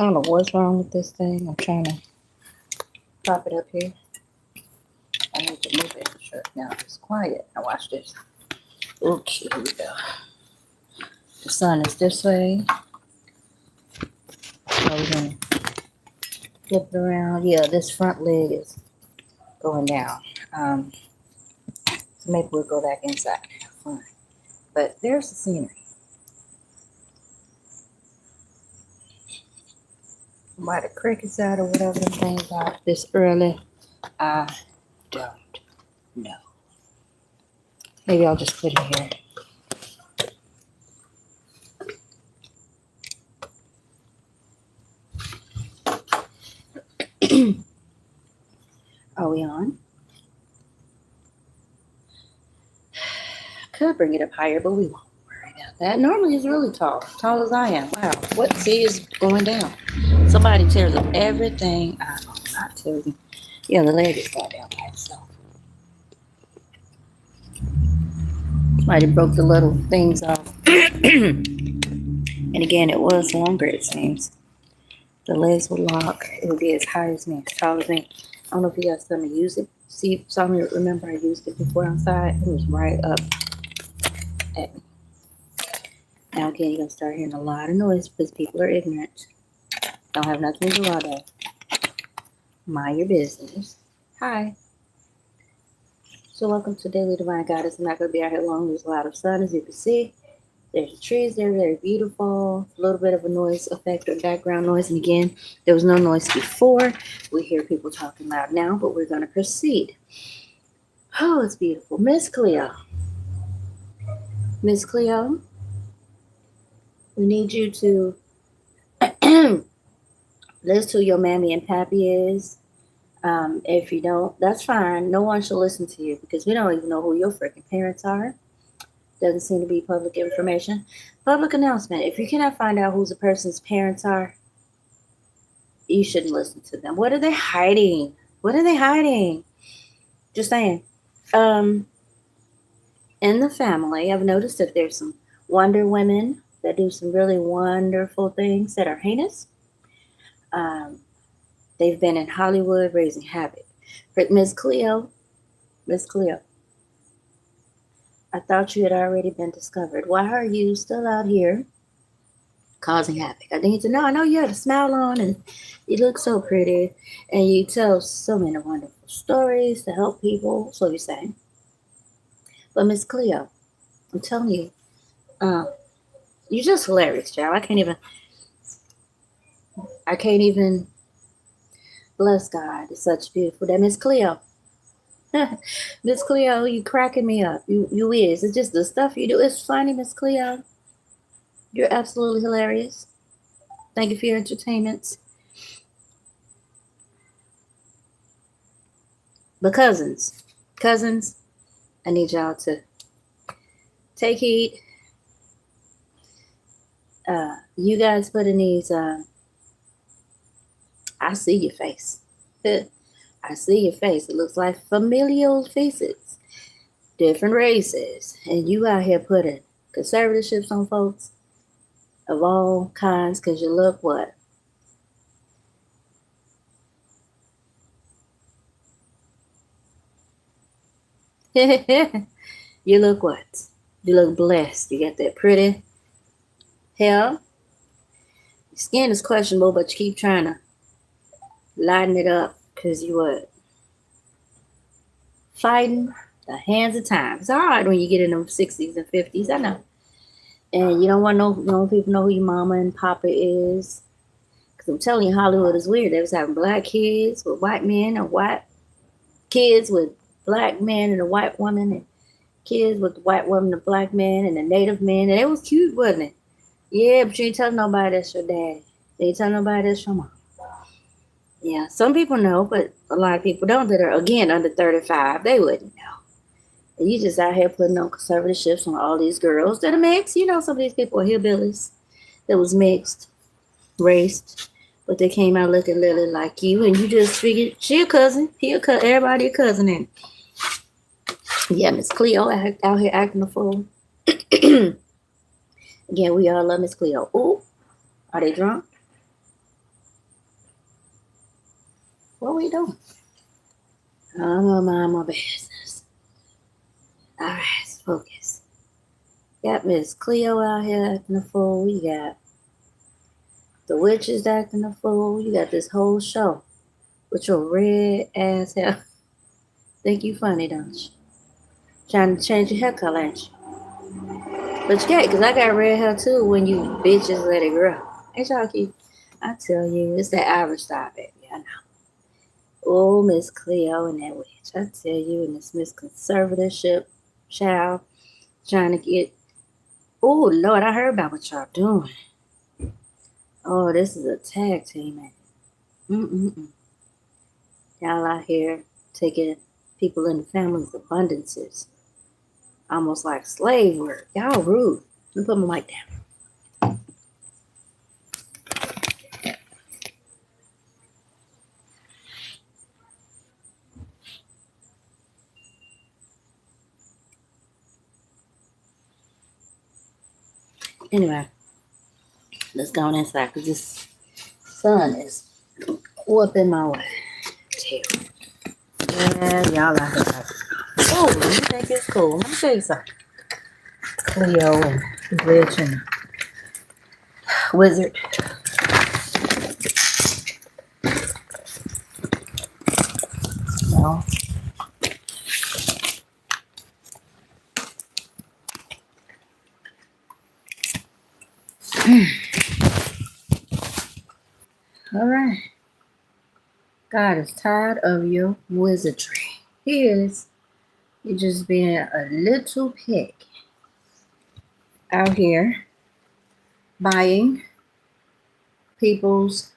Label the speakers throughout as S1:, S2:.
S1: I don't know what's wrong with this thing. I'm trying to pop it up here. I need to move it. Sure. Now it's quiet. Now watch this. Okay, here we go. The sun is this way. So we're gonna flip it around. Yeah, this front leg is going down. So maybe we'll go back inside. Fine. But there's the scenery. Why the crickets out or whatever the things are this early, I don't know. Maybe I'll just put it here. Are we on? Could bring it up higher, but we won't worry about that. Normally it's really tall as I am. Wow, what sea is going down? Somebody tears up everything. I tell you. Yeah, the leg is going down by itself. Somebody broke the little things off. And again, it was longer, it seems. The legs would lock. It would be as high as me, as tall as me. I don't know if you guys saw me use it. See, some of you remember I used it before outside. It was right up at me. Now again, you're going to start hearing a lot of noise because people are ignorant. Don't have nothing to do all day. Mind your business. Hi. So welcome to Daily Divine Guidance. I'm not going to be out here long. There's a lot of sun, as you can see. There's the trees. They're very beautiful. A little bit of a noise effect or background noise. And again, there was no noise before. We hear people talking loud now, but we're going to proceed. Oh, it's beautiful. Miss Cleo. Miss Cleo, we need you to list who your mammy and pappy is. If you don't, that's fine. No one should listen to you because we don't even know who your freaking parents are. Doesn't seem to be public information. Public announcement. If you cannot find out who the person's parents are, you shouldn't listen to them. What are they hiding? What are they hiding? Just saying. In the family, I've noticed that there's some wonder women that do some really wonderful things that are heinous. They've been in Hollywood raising havoc. But Miss Cleo, I thought you had already been discovered. Why are you still out here causing havoc? I need to know. I know you have a smile on and you look so pretty and you tell so many wonderful stories to help people. So you're saying. But Miss Cleo, I'm telling you, you're just hilarious, child. I can't even bless God. It's such beautiful. That Miss Cleo. Miss Cleo, you cracking me up. You is. It's just the stuff you do. It's funny, Miss Cleo. You're absolutely hilarious. Thank you for your entertainment. But cousins, I need y'all to take heed. You guys put in these, I see your face. I see your face. It looks like familial faces, different races. And you out here putting conservatorships on folks of all kinds because you look what? You look what? You look blessed. You got that pretty hair. Your skin is questionable, but you keep trying to lighten it up because you what? Fighting the hands of time. It's all right when you get in them 60s and 50s, I know. And you don't want no people know who your mama and papa is. Because I'm telling you, Hollywood is weird. They was having black kids with white men and white kids with black men and a white woman and kids with the white woman and black man and a native man. And it was cute, wasn't it? Yeah, but you ain't telling nobody that's your daddy. You ain't telling nobody that's your mom. Yeah, some people know, but a lot of people don't that are, again, under 35. They wouldn't know. And you just out here putting on conservatorships on all these girls that are mixed. You know, some of these people are hillbillies that was mixed, raced, but they came out looking literally like you, and you just figured, she a cousin, he a cousin, everybody a cousin. And yeah, Miss Cleo out here acting a fool. Again, we all love Miss Cleo. Ooh, are they drunk? What we doing? I'm gonna mind my business. All right, let's focus. Got Miss Cleo out here acting a fool. We got the witches acting a fool. You got this whole show with your red ass hair. Think you funny, don't you? Trying to change your hair color, ain't you? But you can't, because I got red hair too when you bitches let it grow. Ain't y'all cute? I tell you, it's that Irish style, baby. I know. Oh, Miss Cleo and that witch. I tell you, and this Miss Conservatorship child trying to get. Oh, Lord, I heard about what y'all doing. Oh, this is a tag team, man. Mm-mm-mm. Y'all out here taking people in the family's abundances. Almost like slave work. Y'all rude. Let me put my mic down. Anyway, let's go on inside because this sun is whooping my way. Yeah, y'all out here. Oh, you think it's cool? Let me tell you something. Cleo and the witch and wizard. No. All right. God is tired of your wizardry. He is. You're just being a little pig out here buying people's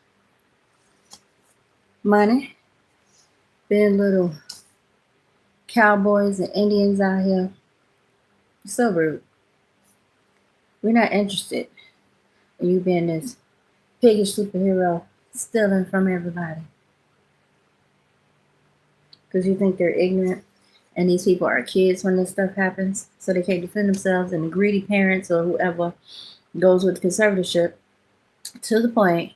S1: money, being little cowboys and Indians out here. So rude. We're not interested in you being this piggish superhero stealing from everybody. Because you think they're ignorant and these people are kids when this stuff happens, so they can't defend themselves, and the greedy parents or whoever goes with conservatorship to the point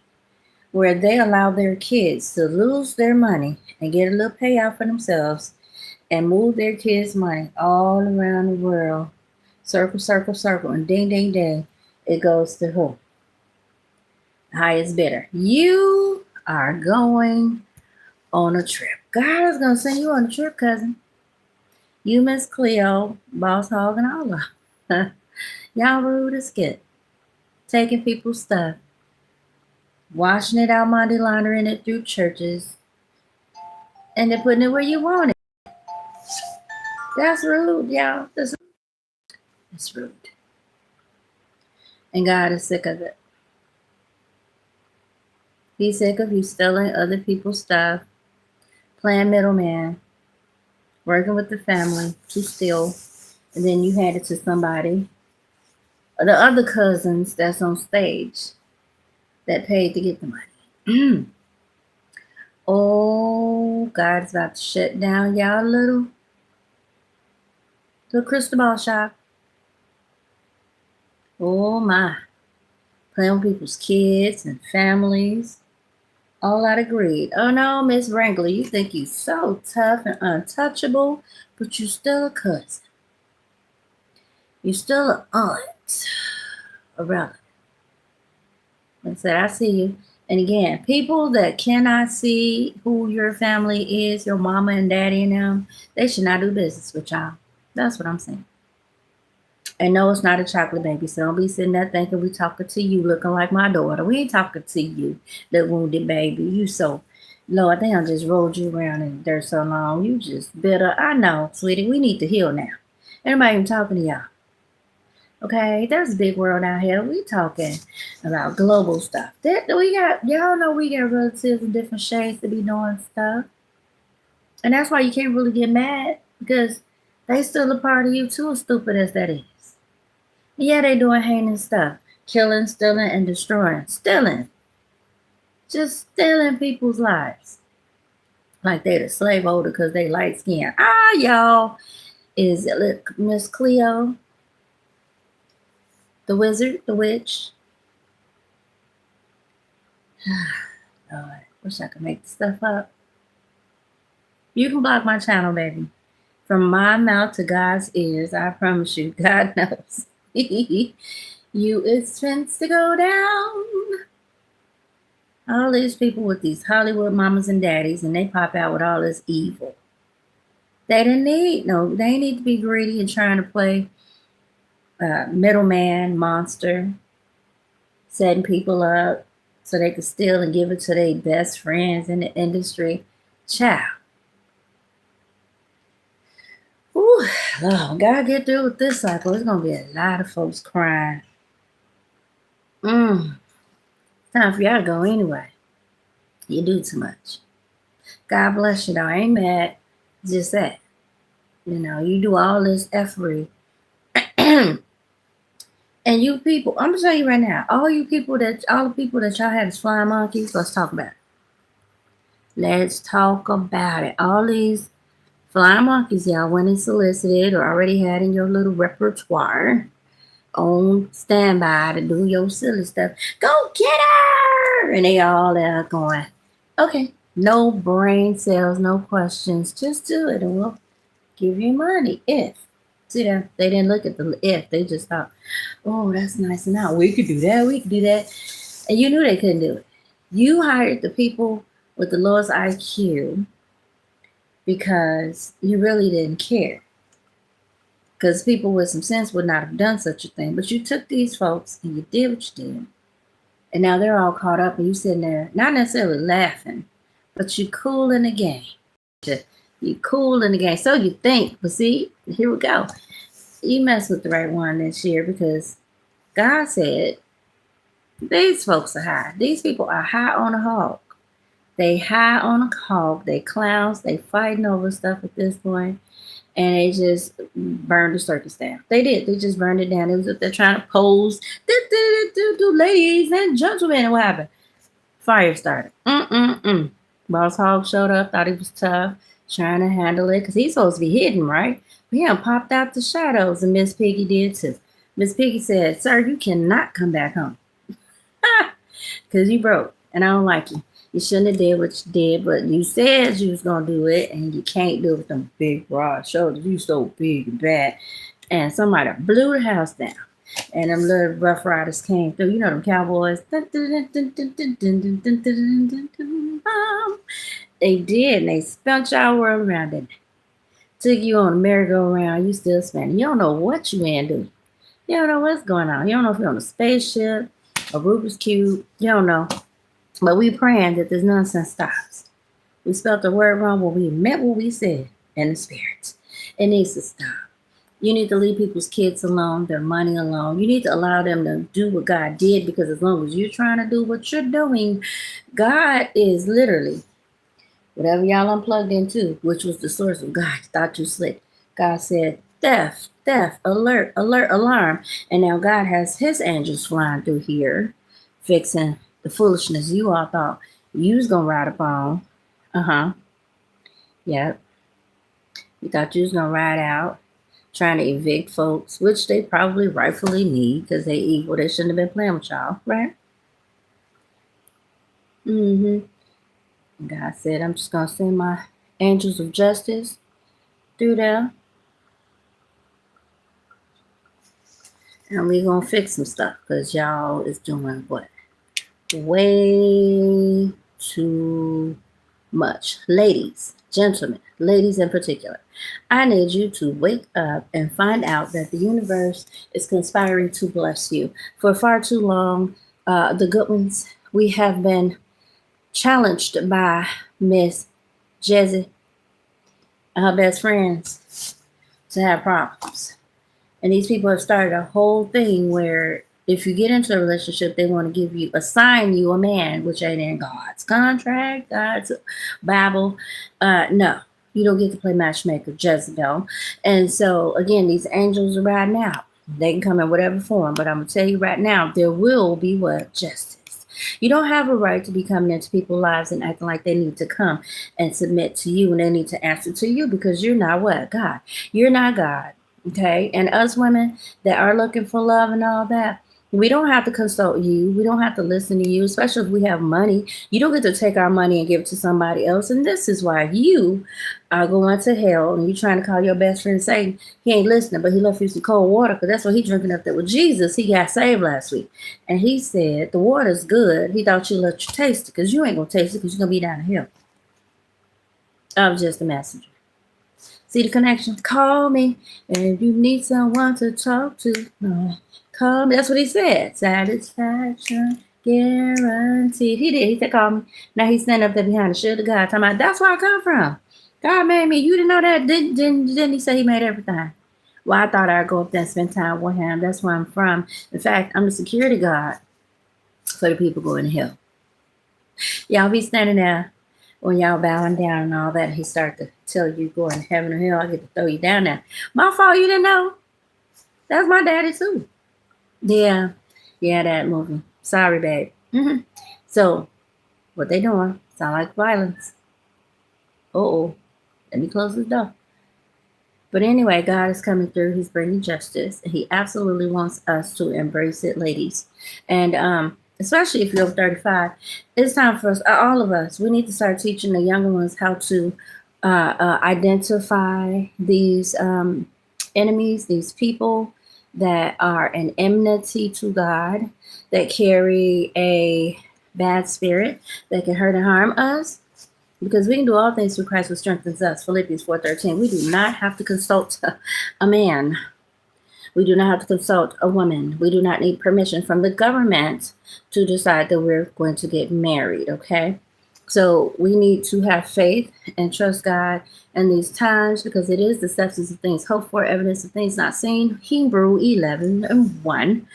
S1: where they allow their kids to lose their money and get a little payout for themselves and move their kids' money all around the world, circle, circle, circle, and ding, ding, ding, it goes to who? The highest bidder. You are going on a trip. God is going to send you on a trip, cousin. You, Miss Cleo, Boss Hog, and all of them. Y'all rude as skit. Taking people's stuff, washing it out, money laundering it through churches, and then putting it where you want it. That's rude, y'all. That's rude. And God is sick of it. He's sick of you stealing other people's stuff, playing middleman, working with the family to steal, and then you hand it to somebody, or the other cousins that's on stage that paid to get the money. Oh, God's about to shut down y'all little crystal ball shop. Oh my. Playing with people's kids and families. All out of greed. Oh no, Miss Wrangler, you think you so tough and untouchable, but you still a cousin. You still an aunt. A relative. Like I said, I see you. And again, people that cannot see who your family is, your mama and daddy and them, they should not do business with y'all. That's what I'm saying. And no, it's not a chocolate baby. So don't be sitting there thinking we talking to you looking like my daughter. We ain't talking to you, the wounded baby. You so, Lord, they done just rolled you around in the dirt so long. You just bitter. I know, sweetie. We need to heal now. Anybody even talking to y'all? Okay, there's a big world out here. We talking about global stuff. We got, y'all know we got relatives in different shades to be doing stuff. And that's why you can't really get mad, because they still a part of you too, as stupid as that is. Yeah, they doing heinous stuff. Killing, stealing, and destroying. Stealing. Just stealing people's lives. Like they the slave holder because they light skin. Ah, y'all. Is it Miss Cleo? The wizard? The witch? Lord, wish I could make the stuff up. You can block my channel, baby. From my mouth to God's ears, I promise you, God knows. You expense to go down. All these people with these Hollywood mamas and daddies, and they pop out with all this evil. They need to be greedy and trying to play middleman, monster, setting people up so they could steal and give it to their best friends in the industry. Child. Ooh, Lord, gotta get through with this cycle. There's gonna be a lot of folks crying. Time for y'all to go anyway. You do too much. God bless you though. I ain't mad. Just that. You do all this efforting. And you people, I'm gonna tell you right now, all the people that y'all had as flying monkeys, let's talk about it. Let's talk about it. All these flying monkeys y'all went and solicited or already had in your little repertoire on standby to do your silly stuff. Go get her! And they all there going, okay, no brain cells, no questions, just do it and we'll give you money if. See that? They didn't look at the if. They just thought, oh, that's nice. Now we could do that. We could do that. And you knew they couldn't do it. You hired the people with the lowest IQ because you really didn't care. Because people with some sense would not have done such a thing. But you took these folks and you did what you did. And now they're all caught up and you sitting there, not necessarily laughing, but you cool in the game. You cool in the game. So you think, but see, here we go. You mess with the right one this year because God said these folks are high. These people are high on a hog. They high on a hog. They clowns. They fighting over stuff at this point. And they just burned the circus down. They did. They just burned it down. It was up there trying to pose. Ladies and gentlemen. And what happened? Fire started. Boss Hog showed up, thought he was tough, trying to handle it, because he's supposed to be hidden, right? But he popped out the shadows, and Miss Piggy did too. Miss Piggy said, sir, you cannot come back home. Because you broke, and I don't like you. You shouldn't have did what you did, but you said you was going to do it, and you can't do it with them big, broad shoulders. You so big and bad. And somebody blew the house down. And them little Rough Riders came through. You know them cowboys. They did, and they spun y'all world around, didn't they? Took you on a merry-go-round. You still spinning. You don't know what you in do. You don't know what's going on. You don't know if you're on a spaceship, a Rubik's Cube. You don't know. But we praying that this nonsense stops. We spelled the word wrong, but we meant what we said in the spirit. It needs to stop. You need to leave people's kids alone, their money alone. You need to allow them to do what God did, because as long as you're trying to do what you're doing, God is literally, whatever y'all unplugged into, which was the source of God, thought you slick. God said, theft, alert, alarm. And now God has his angels flying through here, fixing the foolishness you all thought you was going to ride upon. Yep. You thought you was going to ride out, trying to evict folks, which they probably rightfully need because they evil. They shouldn't have been playing with y'all, right? God said, I'm just going to send my angels of justice through there. And we're going to fix some stuff because y'all is doing what? Way too much. Ladies, gentlemen, ladies in particular, I need you to wake up and find out that the universe is conspiring to bless you. For far too long, the good ones, we have been challenged by Miss Jezzy and her best friends to have problems. And these people have started a whole thing where if you get into a relationship, they want to assign you a man, which ain't in God's contract, God's Bible. No, you don't get to play matchmaker, Jezebel. And so, again, these angels are riding out. They can come in whatever form, but I'm going to tell you right now, there will be what? Justice. You don't have a right to be coming into people's lives and acting like they need to come and submit to you and they need to answer to you, because you're not what? God. You're not God. Okay? And us women that are looking for love and all that, We don't have to consult you. We don't have to listen to you, especially if we have money. You don't get to take our money and give it to somebody else. And this is why you are going to hell and you're trying to call your best friend Satan. He ain't listening, but he left you some cold water because that's what he drinking up there with Jesus. He got saved last week. And he said, the water's good. He thought you let you taste it because you ain't going to taste it because you're going to be down the hill. I was just a messenger. See the connection? Call me if you need someone to talk to. No. Call me. That's what he said. Satisfaction guaranteed. He did. He said, call me. Now he's standing up there behind the shield of God talking about, that's where I come from. God made me. You didn't know that? Didn't he say he made everything? Well, I thought I'd go up there and spend time with him. That's where I'm from. In fact, I'm the security guard for the people going to hell. Y'all be standing there when y'all bowing down and all that. And he started to tell you going to heaven or hell. I get to throw you down there. My fault you didn't know. That's my daddy too. Yeah, that movie. Sorry, babe. So, what they doing? Sound like violence. Uh-oh. Let me close this door. But anyway, God is coming through. He's bringing justice. He absolutely wants us to embrace it, ladies. And especially if you're 35, it's time for us, all of us, we need to start teaching the younger ones how to identify these enemies, these people that are an enmity to God, that carry a bad spirit, that can hurt and harm us. Because we can do all things through Christ who strengthens us. Philippians 4:13. We do not have to consult a man. We do not have to consult a woman. We do not need permission from the government to decide that we're going to get married, okay? So we need to have faith and trust God in these times because it is the substance of things hoped for, evidence of things not seen. Hebrews 11:1.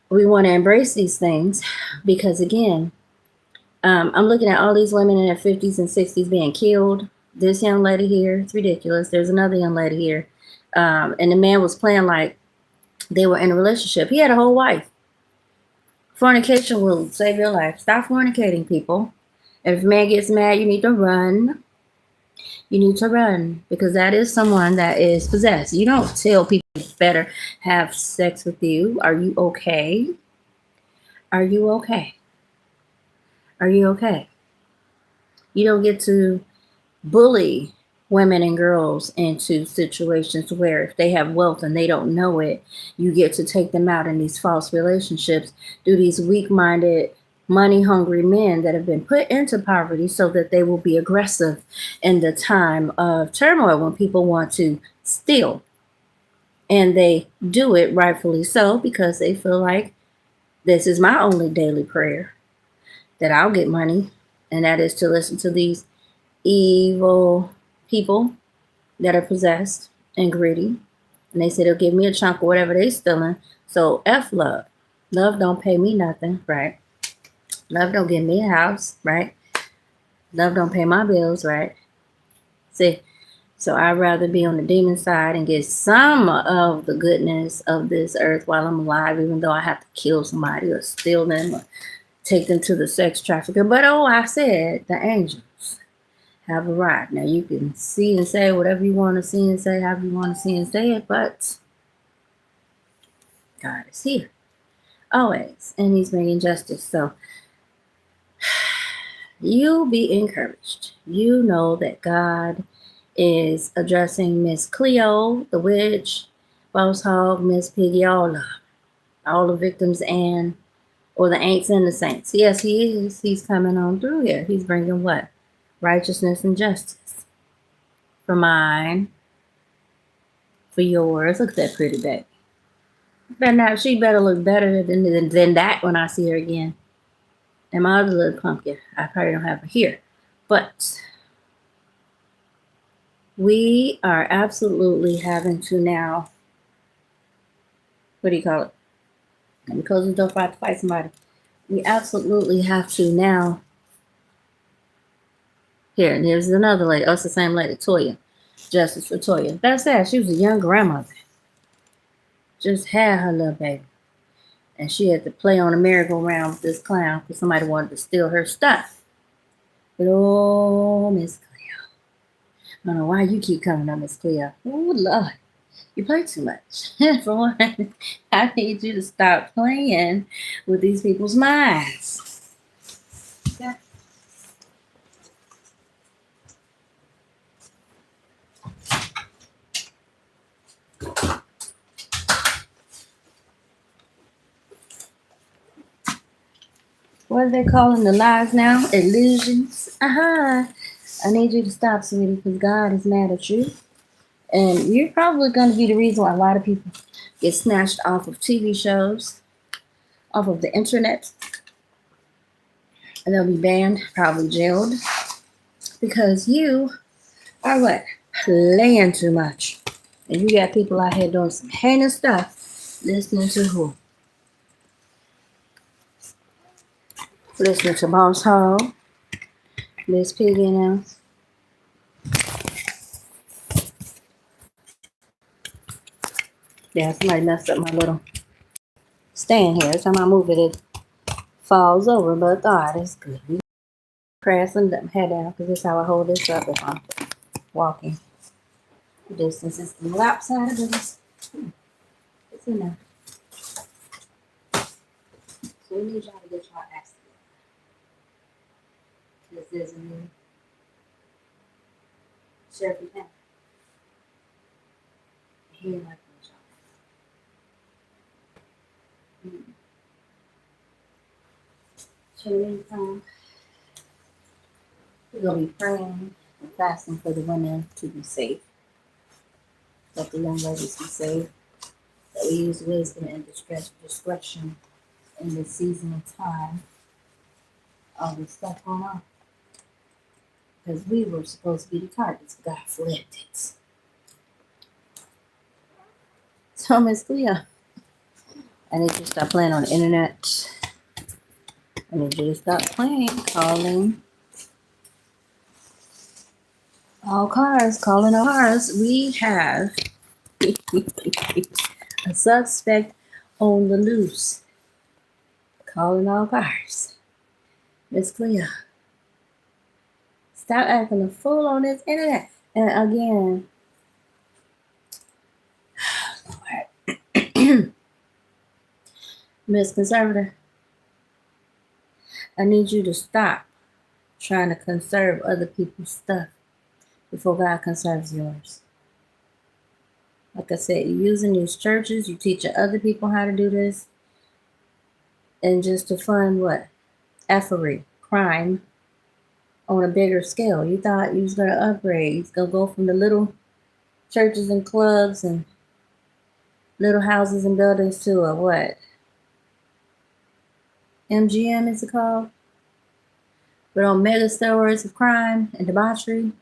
S1: We want to embrace these things because, again, I'm looking at all these women in their 50s and 60s being killed. This young lady here, it's ridiculous. There's another young lady here. And the man was playing like they were in a relationship. He had a whole wife. Fornication will save your life. Stop fornicating, people. If a man gets mad, you need to run. You need to run because that is someone that is possessed. You don't tell people better have sex with you. Are you okay? Are you okay? Are you okay? You don't get to bully women and girls into situations where if they have wealth and they don't know it, you get to take them out in these false relationships through these weak-minded, money-hungry men that have been put into poverty so that they will be aggressive in the time of turmoil when people want to steal. And they do it rightfully so because they feel like this is my only daily prayer, that I'll get money, and that is to listen to these evil people that are possessed and greedy. And they say they'll give me a chunk of whatever they're stealing. So F love. Love don't pay me nothing, right? Love don't give me a house, right? Love don't pay my bills, right? See, so I'd rather be on the demon side and get some of the goodness of this earth while I'm alive, even though I have to kill somebody or steal them or take them to the sex trafficker. But I said the angels have arrived. Now you can see and say whatever you want to see and say, however you want to see and say it, but God is here always, and He's bringing justice. So you be encouraged. You know that God is addressing Miss Cleo, the witch, Boss Hog, Miss Piggy, all the victims or the ain'ts and the saints. Yes, He is. He's coming on through here. He's bringing what? Righteousness and justice. For mine. For yours. Look at that pretty baby. She better look better than that when I see her again. And my other little pumpkin, I probably don't have her here. But we are absolutely having to now, what do you call it? Let me close the door if I have to fight somebody. We absolutely have to now. Here, and there's another lady. Oh, it's the same lady, Toya. Justice for Toya. That's sad. She was a young grandmother. Just had her little baby. And she had to play on a merry-go-round with this clown because somebody wanted to steal her stuff. But oh, Miss Cleo. I don't know why you keep coming up, Miss Cleo. Oh, Lord. You play too much. For one, I need you to stop playing with these people's minds. Yeah. What are they calling the lies now? Illusions. Uh-huh. I need you to stop, sweetie, because God is mad at you. And you're probably going to be the reason why a lot of people get snatched off of TV shows, off of the internet, and they'll be banned, probably jailed, because you are what? Playing too much. And you got people out here doing some heinous stuff, listening to who? Listening to Boss Hall, Miss Piggy now. Yeah, somebody messed up my little stand here. Every time I move it, it falls over. But God, it's good. We crash and head down because this is how I hold this up if I'm walking. Distance is the lap side of this. It's in there. So we need y'all to get y'all ass together. Because there's a new sheriff in town. He ain't like y'all. So meantime, we're going to be praying and fasting for the women to be safe. Let the young ladies be safe. That we use wisdom and discretion in this season of time. All this stuff going on. Because we were supposed to be the targets. God flipped it. So, Miss Cleo, I need you to stop playing on the internet. I need you to stop playing, calling all cars, calling all cars. We have a suspect on the loose. Calling all cars. Miss Cleo, stop acting a fool on this internet. And again, Miss Conservator, I need you to stop trying to conserve other people's stuff before God conserves yours. Like I said, you're using these churches, you're teaching other people how to do this, and just to fund what? Effery, crime on a bigger scale. You thought you was going to upgrade. You was going to go from the little churches and clubs and little houses and buildings to a what? MGM is it called? But on mega steroids of crime and debauchery.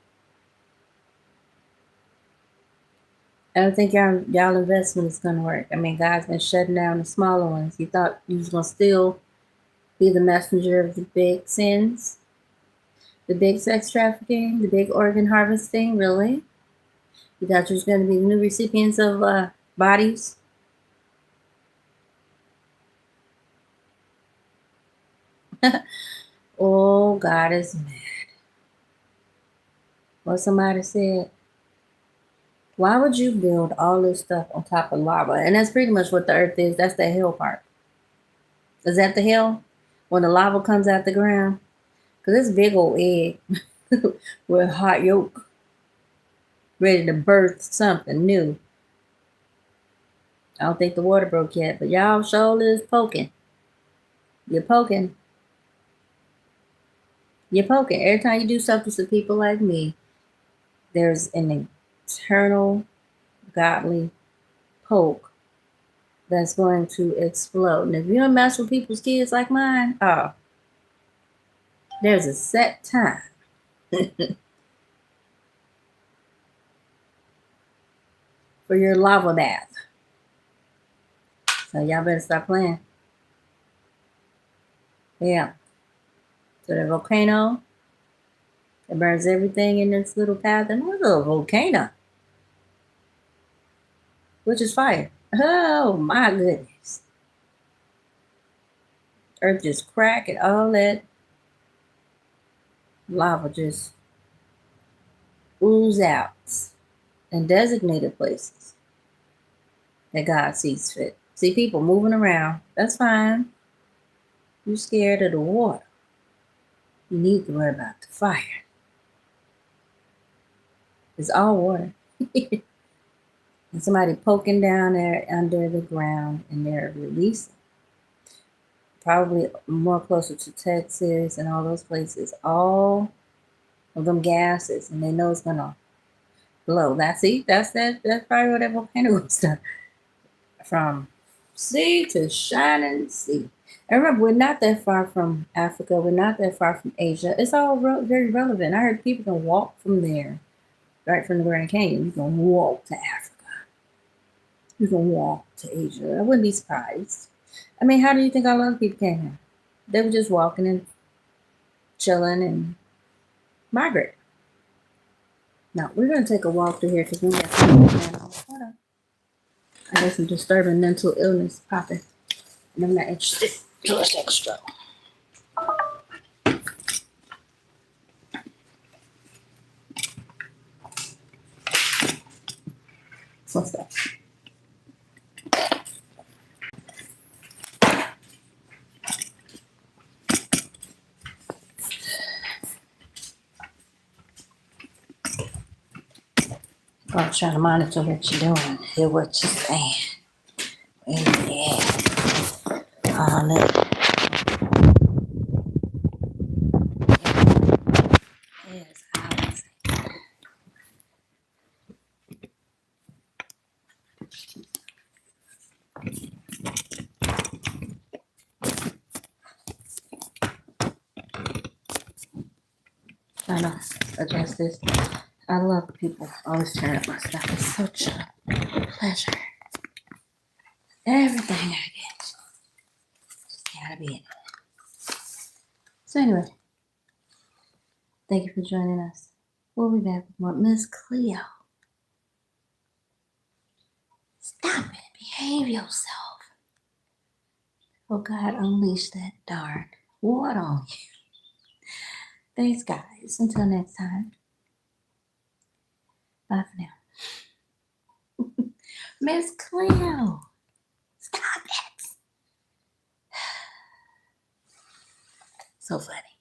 S1: I don't think y'all investment is gonna work. I mean, God's been shutting down the smaller ones. You thought you was gonna still be the messenger of the big sins, the big sex trafficking, the big organ harvesting. Really? You thought you was gonna be the new recipients of bodies? Oh, God is mad. What somebody said. Why would you build all this stuff on top of lava? And that's pretty much what the earth is. That's the hell part. Is that the hell? When the lava comes out the ground? Because it's big old egg with a hot yolk ready to birth something new. I don't think the water broke yet, but y'all sure is poking. You're poking. You're poking. Every time you do something to people like me, there's an eternal godly poke that's going to explode. And if you don't mess with people's kids like mine, oh, there's a set time. For your lava bath. So y'all better stop playing. Yeah. So the volcano, it burns everything in its little path. And look at a volcano, which is fire. Oh my goodness. Earth just crack and all that lava just ooze out in designated places. that God sees fit. See people moving around. That's fine. You're scared of the water. You need to worry about the fire. It's all water. And somebody poking down there under the ground and they're releasing. Probably more closer to Texas and all those places. All of them gases, and they know it's gonna blow. That's probably what that volcano was done. From sea to shining sea. And remember, we're not that far from Africa. We're not that far from Asia. It's all very relevant. I heard people can walk from there, right from the Grand Canyon. You can walk to Africa. You can walk to Asia. I wouldn't be surprised. I mean, how do you think all other people came here? They were just walking and chilling and migrating. Now, we're going to take a walk through here because we got some. Hold on. I got some disturbing mental illness popping. And I'm not interested. Plus extra. What's that? I'm trying to monitor what you're doing, hear what you're saying. Yeah. Look. Yes, trying to adjust this. I love people always tearing up my stuff. It's such a pleasure. Everything I get just gotta be in it. So anyway, thank you for joining us. We'll be back with more. Miss Cleo. Stop it. Behave yourself. Oh God, unleash that darn water on you. Thanks, guys. Until next time. Bye for now. Miss Cleo. Stop it. So funny.